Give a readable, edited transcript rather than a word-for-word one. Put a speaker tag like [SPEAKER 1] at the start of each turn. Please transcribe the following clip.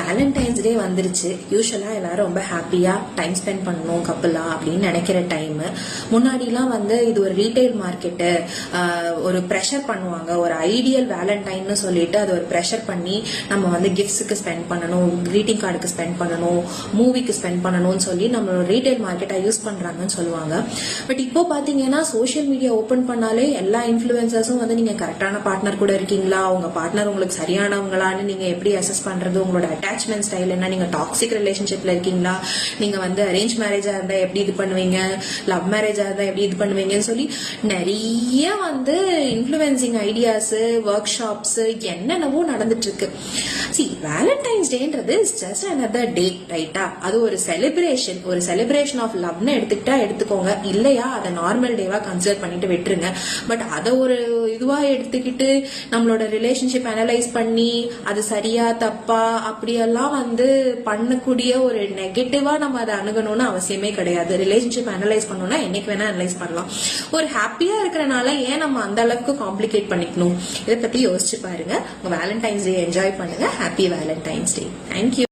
[SPEAKER 1] Valentine's டே வந்துருச்சு. யூஸ்வலாக எல்லாரும் ரொம்ப ஹாப்பியாக டைம் ஸ்பெண்ட் பண்ணணும் கப்பலா அப்படின்னு நினைக்கிற டைமு. முன்னாடிலாம் இது ஒரு ரீட்டைல் மார்க்கெட்டு, ஒரு ப்ரெஷர் பண்ணுவாங்க. ஒரு ஐடியல் வேலண்டைன்னு சொல்லிட்டு அது ஒரு ப்ரெஷர் பண்ணி நம்ம கிஃப்ட்ஸுக்கு ஸ்பெண்ட் பண்ணணும், கிரீட்டிங் கார்டுக்கு ஸ்பெண்ட் பண்ணணும், மூவிக்கு ஸ்பெண்ட் பண்ணணும்னு சொல்லி நம்மளோட ரீட்டைல் மார்க்கெட்டை யூஸ் பண்ணுறாங்கன்னு சொல்லுவாங்க. பட் இப்போ பார்த்தீங்கன்னா சோஷியல் மீடியா ஓப்பன் பண்ணாலே எல்லா இன்ஃப்ளூயன்சர்ஸும் நீங்கள் கரெக்டான பார்ட்னர் கூட இருக்கீங்களா, உங்க பார்ட்னர் உங்களுக்கு சரியானவங்களான்னு நீங்க எப்படி அசஸ் பண்றது, உங்களோட அட்டாச்மெண்ட் ஸ்டைல் என்ன, நீங்க டாக்ஸிக் ரிலேஷன்ஷிப்ல இருக்கீங்களா, நீங்க அரேஞ்ச் மேரேஜா இருந்தா எப்படி இது பண்ணுவீங்க, லவ் மேரேஜா இருந்தா எப்படி இது பண்ணுவீங்கன்னு சொல்லி நிறைய இன்ஃப்ளூயன்சிங் ஐடியாஸ், ஒர்க் ஷாப்ஸ் என்னென்னவோ நடந்துட்டு இருக்கு. வேலண்டைன்ஸ் டேன்றது ஜஸ்ட் another டே, ரைட்டா? அது ஒரு செலிப்ரேஷன் ஆஃப் லவ்னு எடுத்துக்கிட்டா எடுத்துக்கோங்க, இல்லையா அதை நார்மல் டேவா கன்சிடர் பண்ணிட்டு விட்டுருங்க. பட் அதை ஒரு இதுவா எடுத்துக்கிட்டு நம்மளோட ரிலேஷன்ஷிப் அனலைஸ் பண்ணி அது சரியா தப்பா அப்படியெல்லாம் பண்ணக்கூடிய ஒரு நெகட்டிவா நம்ம அதை அணுகணும்னு அவசியமே கிடையாது. ரிலேஷன்ஷிப் அனலைஸ் பண்ணணும்னா என்னைக்கு வேணா அனலைஸ் பண்ணலாம். ஒரு ஹாப்பியா இருக்கிறனால ஏன் நம்ம அந்த அளவுக்கு காம்ப்ளிகேட் பண்ணிக்கணும்? இதை பத்தி யோசிச்சு பாருங்க. வேலண்டைன்ஸ் டே என்ஜாய் பண்ணுங்க. ஹாப்பி வேலண்டைன்ஸ் டே. தேங்க்யூ.